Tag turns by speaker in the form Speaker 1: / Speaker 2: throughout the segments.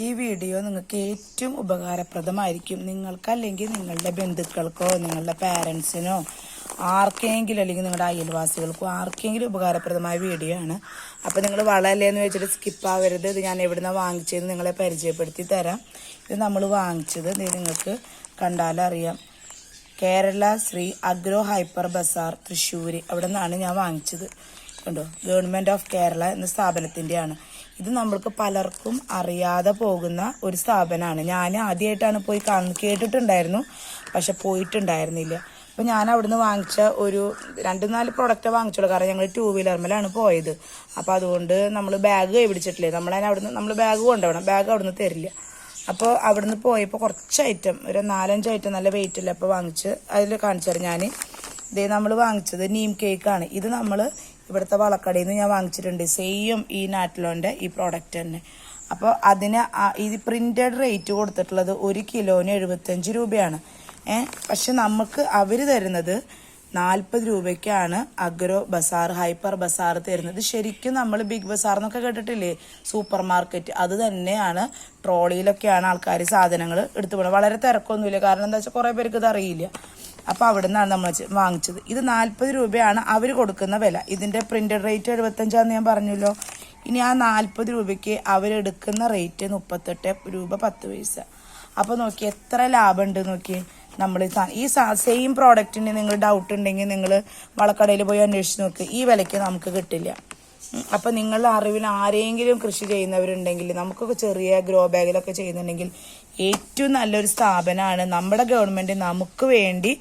Speaker 1: ഈ വീഡിയോ നിങ്ങൾക്ക് ഏറ്റവും ഉപകാരപ്രദമായിരിക്കും. നിങ്ങൾക്കല്ലെങ്കിൽ നിങ്ങളുടെ ബന്ധുക്കൾക്കോ നിങ്ങളുടെ പാരൻസിനോ ആർക്കെങ്കിലും അല്ലെങ്കിൽ നിങ്ങളുടെ അയൽവാസികൾക്കോ ആർക്കെങ്കിലും ഉപകാരപ്രദമായ വീഡിയോ ആണ്. അപ്പോൾ നിങ്ങൾ വളമല്ലേന്ന് വെച്ചിട്ട് സ്കിപ്പ് ആവരുത്. ഇത് ഞാൻ എവിടുന്നാണ് വാങ്ങിച്ചതെന്ന് നിങ്ങളെ പരിചയപ്പെടുത്തി തരാം. ഇത് നമ്മൾ വാങ്ങിച്ചത് നിങ്ങൾക്ക് കണ്ടാലറിയാം, കേരള ശ്രീ അഗ്രോ ഹൈപ്പർ ബസാർ തൃശ്ശൂർ, അവിടെ നിന്നാണ് ഞാൻ വാങ്ങിച്ചത്. കണ്ടോ, ഗവൺമെൻറ് ഓഫ് കേരള എന്ന സ്ഥാപനത്തിൻ്റെയാണ്. ഇത് നമ്മൾക്ക് പലർക്കും അറിയാതെ പോകുന്ന ഒരു സ്ഥാപനമാണ്. ഞാൻ ആദ്യമായിട്ടാണ് പോയി കേട്ടിട്ടുണ്ടായിരുന്നു, പക്ഷെ പോയിട്ടുണ്ടായിരുന്നില്ല. അപ്പോൾ ഞാൻ അവിടുന്ന് വാങ്ങിച്ച ഒരു 2-4 പ്രൊഡക്റ്റ് വാങ്ങിച്ചോളൂ. കാരണം ഞങ്ങൾ 2 വീലർമേലാണ് പോയത്. അപ്പോൾ അതുകൊണ്ട് നമ്മൾ ബാഗ് കൈ പിടിച്ചിട്ടില്ലേ, നമ്മൾ ബാഗ് കൊണ്ടുപോകണം, ബാഗ് അവിടുന്ന് തരില്ല. അപ്പോൾ അവിടുന്ന് പോയപ്പോൾ കുറച്ച് ഐറ്റം, ഒരു 4-5 ഐറ്റം നല്ല വെയിറ്റ് ഇല്ല അപ്പോൾ വാങ്ങിച്ച് അതിൽ കാണിച്ചു തരാം. ഞാൻ ഇതേ നമ്മൾ വാങ്ങിച്ചത് നീം കേക്കാണ്. ഇത് നമ്മൾ ഇവിടുത്തെ വളക്കടയിൽ നിന്ന് ഞാൻ വാങ്ങിച്ചിട്ടുണ്ട്. സെയിം ഈ നാട്ടിലോൻ്റെ ഈ പ്രോഡക്റ്റ് തന്നെ. അപ്പോൾ അതിന് ഇത് പ്രിന്റഡ് റേറ്റ് കൊടുത്തിട്ടുള്ളത് 1 കിലോന് 75 രൂപയാണ്. പക്ഷെ നമുക്ക് അവർ തരുന്നത് 40 രൂപയ്ക്കാണ് അഗ്രോ ബസാർ ഹൈപ്പർ ബസാർ തരുന്നത്. ശരിക്കും നമ്മൾ ബിഗ് ബസാർ എന്നൊക്കെ കേട്ടിട്ടില്ലേ, സൂപ്പർ മാർക്കറ്റ്, അത് തന്നെയാണ്. ട്രോളിയിലൊക്കെയാണ് ആൾക്കാർ സാധനങ്ങൾ എടുത്തു പോകുന്നത്. വളരെ തിരക്കൊന്നുമില്ല, കാരണം എന്താ വെച്ചാൽ കുറേ പേർക്ക് ഇത് അറിയില്ല. അപ്പോൾ അവിടെ നിന്നാണ് നമ്മൾ വാങ്ങിച്ചത്. ഇത് 40 രൂപയാണ് അവർ കൊടുക്കുന്ന വില. ഇതിൻ്റെ പ്രിന്റഡ് റേറ്റ് 75 ഞാൻ പറഞ്ഞല്ലോ. ഇനി ആ 40 രൂപയ്ക്ക് അവരെടുക്കുന്ന റേറ്റ് 38 രൂപ 10 പൈസ. അപ്പോൾ നോക്കി എത്ര ലാഭമുണ്ട് നോക്കി. നമ്മൾ ഈ സെയിം പ്രോഡക്റ്റിന് നിങ്ങൾ ഡൗട്ട് ഉണ്ടെങ്കിൽ നിങ്ങൾ വളക്കടയിൽ പോയി അന്വേഷിച്ച് നോക്ക്, ഈ വിലയ്ക്ക് നമുക്ക് കിട്ടില്ല. അപ്പം നിങ്ങളുടെ അറിവിൽ ആരെങ്കിലും കൃഷി ചെയ്യുന്നവരുണ്ടെങ്കിൽ, നമുക്കൊക്കെ ചെറിയ ഗ്രോ ബാഗിലൊക്കെ ചെയ്യുന്നുണ്ടെങ്കിൽ ഏറ്റവും നല്ലൊരു സ്ഥാപനമാണ് നമ്മുടെ ഗവൺമെൻറ് നമുക്ക് വേണ്ടി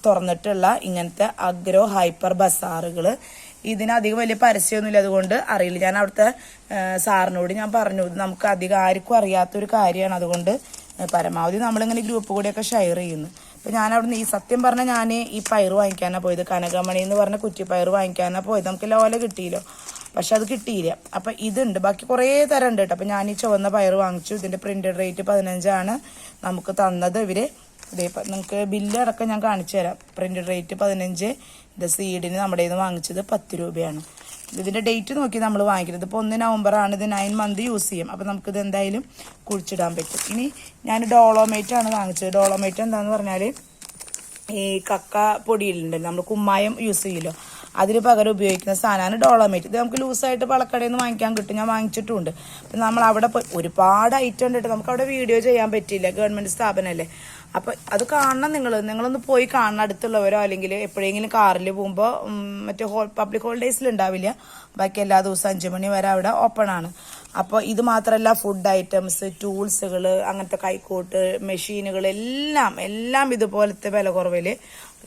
Speaker 1: തുറന്നിട്ടുള്ള ഇങ്ങനത്തെ അഗ്രോ ഹൈപ്പർ ബസാറുകൾ. ഇതിനധികം വലിയ പരസ്യമൊന്നുമില്ല, അതുകൊണ്ട് അറിയില്ല. ഞാൻ അവിടുത്തെ സാറിനോട് ഞാൻ പറഞ്ഞു, നമുക്ക് അധികം ആർക്കും അറിയാത്തൊരു കാര്യമാണ്, അതുകൊണ്ട് പരമാവധി നമ്മളിങ്ങനെ ഗ്രൂപ്പ് കൂടിയൊക്കെ ഷെയർ ചെയ്യുന്നു. അപ്പോൾ ഞാൻ അവിടുന്ന് ഈ സത്യം പറഞ്ഞാൽ ഞാൻ ഈ പയർ വാങ്ങിക്കാനാണ് പോയത്, കനകമണി എന്ന് പറഞ്ഞ കുറ്റിപ്പയർ വാങ്ങിക്കാനാണ് പോയത്. നമുക്ക് ലോല കിട്ടിയല്ലോ, പക്ഷെ അത് കിട്ടിയില്ല. അപ്പം ഇതുണ്ട്, ബാക്കി കുറേ തരം ഉണ്ട് കേട്ടോ. അപ്പം ഞാൻ ഈ ചുവന്ന പയർ വാങ്ങിച്ചു. ഇതിൻ്റെ പ്രിന്റഡ് റേറ്റ് 15 നമുക്ക് തന്നത് ഇവർ. ഇതേ നിങ്ങൾക്ക് ബില്ലടക്കം ഞാൻ കാണിച്ചു തരാം. Printed rate 15. ഇത് സീഡിന് നമ്മുടെ നിന്ന് വാങ്ങിച്ചത് 10 രൂപയാണ്. ഇതിൻ്റെ ഡേറ്റ് നോക്കി നമ്മൾ വാങ്ങിക്കുന്നത്. ഇപ്പോൾ 1 നവംബറാണ്. ഇത് 9 മന്ത് യൂസ് ചെയ്യും. അപ്പോൾ നമുക്കിത് എന്തായാലും കുഴിച്ചിടാൻ പറ്റും. ഇനി ഞാൻ ഡോളോമേറ്റ് ആണ് വാങ്ങിച്ചത്. ഡോളോമേറ്റ് എന്താണെന്ന് പറഞ്ഞാൽ ഈ കക്ക പൊടിയിലുണ്ടല്ലോ, നമ്മൾ കുമ്മായം യൂസ് ചെയ്യല്ലോ, അതിന് പകരം ഉപയോഗിക്കുന്ന സാധനമാണ് ഡോളോമേറ്റ്. ഇത് നമുക്ക് ലൂസായിട്ട് വളക്കടയിൽ നിന്ന് വാങ്ങിക്കാൻ കിട്ടും, ഞാൻ വാങ്ങിച്ചിട്ടുണ്ട്. അപ്പം നമ്മൾ അവിടെ പോയി ഒരുപാട് ഐറ്റം ഉണ്ട് കേട്ടോ. നമുക്ക് അവിടെ വീഡിയോ ചെയ്യാൻ പറ്റില്ല, ഗവൺമെൻറ് സ്ഥാപനമല്ലേ. അപ്പം അത് കാണണം. നിങ്ങളൊന്ന് പോയി കാണണം, അടുത്തുള്ളവരോ അല്ലെങ്കിൽ എപ്പോഴെങ്കിലും കാറിൽ പോകുമ്പോൾ. മറ്റേ പബ്ലിക് ഹോളിഡേയ്സിൽ ഉണ്ടാവില്ല, ബാക്കി എല്ലാ ദിവസവും 5 മണി വരെ അവിടെ ഓപ്പൺ ആണ്. അപ്പോൾ ഇത് മാത്രമല്ല, ഫുഡ് ഐറ്റംസ്, ടൂൾസുകൾ, അങ്ങനത്തെ കൈക്കോട്ട് മെഷീനുകൾ എല്ലാം ഇതുപോലത്തെ വില കുറവിൽ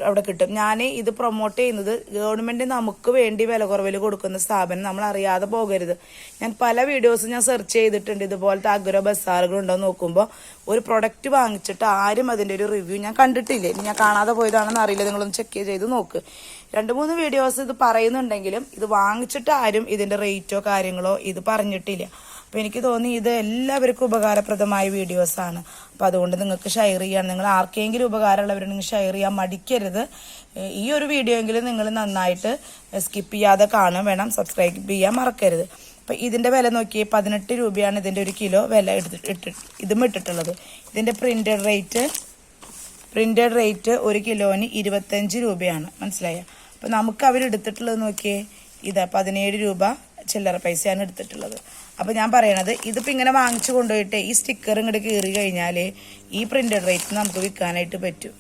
Speaker 1: അവിടെ കിട്ടും. ഞാൻ ഇത് പ്രൊമോട്ട് ചെയ്യുന്നത് ഗവൺമെൻറ് നമുക്ക് വേണ്ടി വില കുറവിൽ കൊടുക്കുന്ന സ്ഥാപനം നമ്മൾ അറിയാതെ പോകരുത്. ഞാൻ പല വീഡിയോസും ഞാൻ സെർച്ച് ചെയ്തിട്ടുണ്ട്, ഇതുപോലത്തെ അഗ്രോ ബസാറുകൾ ഉണ്ടോ നോക്കുമ്പോൾ ഒരു പ്രൊഡക്റ്റ് വാങ്ങിച്ചിട്ട് ആരും അതിൻ്റെ ഒരു റിവ്യൂ ഞാൻ കണ്ടിട്ടില്ലേ. ഞാൻ കാണാതെ പോയതാണെന്ന് അറിയില്ല, നിങ്ങളൊന്ന് ചെക്ക് ചെയ്ത് നോക്ക്. 2-3 വീഡിയോസ് ഇത് പറയുന്നുണ്ടെങ്കിലും ഇത് വാങ്ങിച്ചിട്ട് ആരും ഇതിൻ്റെ റേറ്റോ കാര്യങ്ങളോ ഇത് പറഞ്ഞിട്ടില്ല. അപ്പോൾ എനിക്ക് തോന്നി ഇത് എല്ലാവർക്കും ഉപകാരപ്രദമായ വീഡിയോസാണ്. അപ്പോൾ അതുകൊണ്ട് നിങ്ങൾക്ക് ഷെയർ ചെയ്യാൻ, നിങ്ങൾ ആർക്കെങ്കിലും ഉപകാരമുള്ളവരുണ്ടെങ്കിൽ ഷെയർ ചെയ്യാൻ മടിക്കരുത്. ഈ ഒരു വീഡിയോ എങ്കിലും നിങ്ങൾ നന്നായിട്ട് സ്കിപ്പ് ചെയ്യാതെ കാണാൻ വേണം, സബ്സ്ക്രൈബ് ചെയ്യാൻ മറക്കരുത്. അപ്പോൾ ഇതിൻ്റെ വില നോക്കി 18 രൂപയാണ് ഇതിൻ്റെ 1 കിലോ വില ഇതും ഇട്ടിട്ടുള്ളത്. ഇതിൻ്റെ പ്രിന്റഡ് റേറ്റ് 1 കിലോന് 25 രൂപയാണ്. മനസ്സിലായോ? അപ്പോൾ നമുക്ക് അവരെടുത്തിട്ടുള്ളത് നോക്കിയേ, ഇതാ 17 രൂപ ചില്ലറ പൈസയാണ് എടുത്തിട്ടുള്ളത്. അപ്പോൾ ഞാൻ പറയണത്, ഇതിപ്പോൾ ഇങ്ങനെ വാങ്ങിച്ചു കൊണ്ടുപോയിട്ട് ഈ സ്റ്റിക്കർ ഇങ്ങോട്ട് കീറി കഴിഞ്ഞാൽ ഈ പ്രിന്റഡ് റേറ്റ് നമുക്ക് വിൽക്കാനായിട്ട് പറ്റും.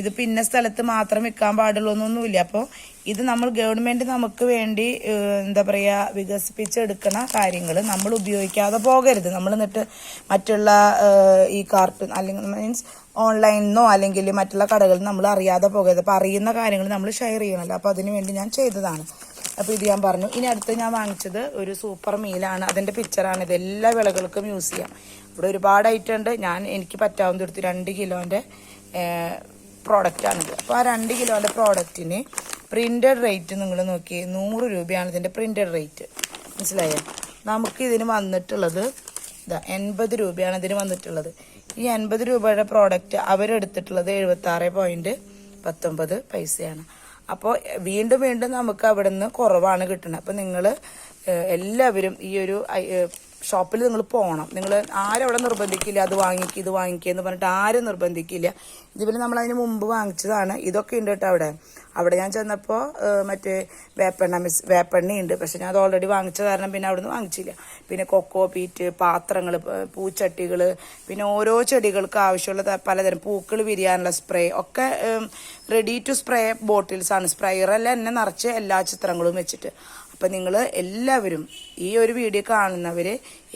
Speaker 1: ഇത് പിന്നെ സ്ഥലത്ത് മാത്രം വിൽക്കാൻ പാടുള്ളൂ എന്നൊന്നുമില്ല. അപ്പോൾ ഇത് നമ്മൾ ഗവൺമെൻറ് നമുക്ക് വേണ്ടി എന്താ പറയുക വികസിപ്പിച്ചെടുക്കുന്ന കാര്യങ്ങൾ നമ്മൾ ഉപയോഗിക്കാതെ പോകരുത്. നമ്മൾ എന്നിട്ട് മറ്റുള്ള ഈ കാർട്ടൂൺ അല്ലെങ്കിൽ മീൻസ് ഓൺലൈനിന്നോ അല്ലെങ്കിൽ മറ്റുള്ള കടകളിൽ നമ്മൾ അറിയാതെ പോകരുത്. അപ്പോൾ അറിയുന്ന കാര്യങ്ങൾ നമ്മൾ ഷെയർ ചെയ്യണമല്ലോ. അപ്പോൾ അതിന് വേണ്ടി ഞാൻ ചെയ്തതാണ്. അപ്പോൾ ഇത് ഞാൻ പറഞ്ഞു. ഇനി അടുത്ത് ഞാൻ വാങ്ങിച്ചത് ഒരു സൂപ്പർ മീലാണ്. അതിൻ്റെ പിക്ചറാണ്. ഇത് എല്ലാ വിളകൾക്കും യൂസ് ചെയ്യാം. ഇവിടെ ഒരുപാട് ഐറ്റം ഉണ്ട്. എനിക്ക് പറ്റാവുന്ന എടുത്ത് 2 കിലോൻ്റെ പ്രോഡക്റ്റാണിത്. അപ്പോൾ ആ 2 കിലോൻ്റെ പ്രോഡക്റ്റിന് പ്രിന്റഡ് റേറ്റ് നിങ്ങൾ നോക്കി 100 രൂപയാണ് ഇതിൻ്റെ പ്രിന്റഡ് റേറ്റ്. മനസ്സിലായോ? നമുക്കിതിന് വന്നിട്ടുള്ളത് 80 രൂപയാണ് ഇതിന് വന്നിട്ടുള്ളത്. ഈ 80 രൂപയുടെ പ്രോഡക്റ്റ് അവരെടുത്തിട്ടുള്ളത് 76.19 പൈസയാണ്. അപ്പോൾ വീണ്ടും നമുക്ക് അവിടെ നിന്ന് കുറവാണ് കിട്ടുന്നത്. അപ്പോൾ നിങ്ങൾ എല്ലാവരും ഈ ഒരു ഷോപ്പിൽ നിങ്ങൾ പോകണം. നിങ്ങൾ ആരും അവിടെ നിർബന്ധിക്കില്ല അത് വാങ്ങിക്കുക ഇത് വാങ്ങിക്കുക എന്ന് പറഞ്ഞിട്ട് ആരും നിർബന്ധിക്കില്ല. ഇതുപോലെ നമ്മൾ അതിന് മുമ്പ് വാങ്ങിച്ചതാണ്. ഇതൊക്കെ ഉണ്ട് കേട്ടോ അവിടെ ഞാൻ ചെന്നപ്പോൾ മറ്റേ വേപ്പെണ്ണയുണ്ട്. പക്ഷെ ഞാൻ അത് ഓൾറെഡി വാങ്ങിച്ച കാരണം പിന്നെ അവിടെ നിന്ന് വാങ്ങിച്ചില്ല. പിന്നെ കൊക്കോ പീറ്റ്, പാത്രങ്ങൾ, പൂച്ചട്ടികൾ, പിന്നെ ഓരോ ചെടികൾക്ക് ആവശ്യമുള്ള പലതരം പൂക്കൾ വിരിയാനുള്ള സ്പ്രേ ഒക്കെ റെഡി ടു സ്പ്രേ ബോട്ടിൽസാണ്. സ്പ്രേയറെല്ലാം എന്നെ നിറച്ച് എല്ലാ ചിത്രങ്ങളും വെച്ചിട്ട്. അപ്പം നിങ്ങൾ എല്ലാവരും ഈ ഒരു വീഡിയോ കാണുന്നവർ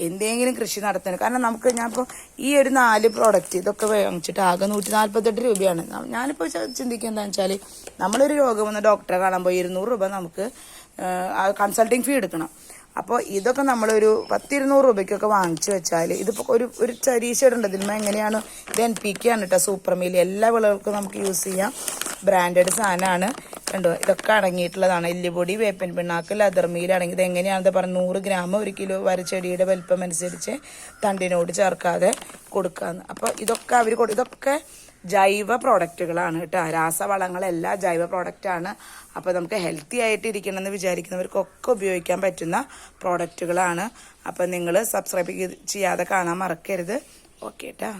Speaker 1: എന്തെങ്കിലും കൃഷി നടത്തണം. കാരണം ഞാനിപ്പോൾ ഈ ഒരു 4 പ്രോഡക്റ്റ് ഇതൊക്കെ വാങ്ങിച്ചിട്ട് ആകെ 148 രൂപയാണ്. ഞാനിപ്പോൾ ചിന്തിക്കുക എന്താണെന്ന് വെച്ചാൽ നമ്മളൊരു രോഗം വന്ന് ഡോക്ടറെ കാണുമ്പോൾ 200 രൂപ നമുക്ക് കൺസൾട്ടിങ് ഫീ എടുക്കണം. അപ്പോൾ ഇതൊക്കെ നമ്മളൊരു 100-200 രൂപയ്ക്കൊക്കെ വാങ്ങിച്ചു വെച്ചാൽ ഇതിപ്പോൾ ഒരു ചരീശയുണ്ട്. ഇതിന്മേൽ എങ്ങനെയാണ് ഇത് NPK ആണ് കേട്ടോ, സൂപ്പർ മീൽ. എല്ലാ വിളകൾക്കും നമുക്ക് യൂസ് ചെയ്യാം. ബ്രാൻഡഡ് സാധനമാണ്. കണ്ടോ, ഇതൊക്കെ അടങ്ങിയിട്ടുള്ളതാണ്. എല്ലുപൊടി, വേപ്പിൻ പിണ്ണാക്ക്, ലെതർ മീൽ അടങ്ങി. ഇത് എങ്ങനെയാണെന്ന് പറഞ്ഞാൽ 100 ഗ്രാം 1 കിലോ ചെടിയുടെ വലിപ്പം അനുസരിച്ച് തണ്ടിനോട് ചേർക്കാതെ കൊടുക്കാന്ന്. അപ്പോൾ ഇതൊക്കെ ജൈവ പ്രോഡക്റ്റുകളാണ് കേട്ടോ. രാസവളങ്ങളെല്ലാം ജൈവ പ്രോഡക്റ്റാണ്. അപ്പോൾ നമുക്ക് ഹെൽത്തി ആയിട്ട് ഇരിക്കണമെന്ന് വിചാരിക്കുന്നവർക്കൊക്കെ ഉപയോഗിക്കാൻ പറ്റുന്ന പ്രോഡക്റ്റുകളാണ്. അപ്പോൾ നിങ്ങൾ സബ്സ്ക്രൈബ് ചെയ്യാതെ കാണാൻ മറക്കരുത്. ഓക്കെ കേട്ടോ.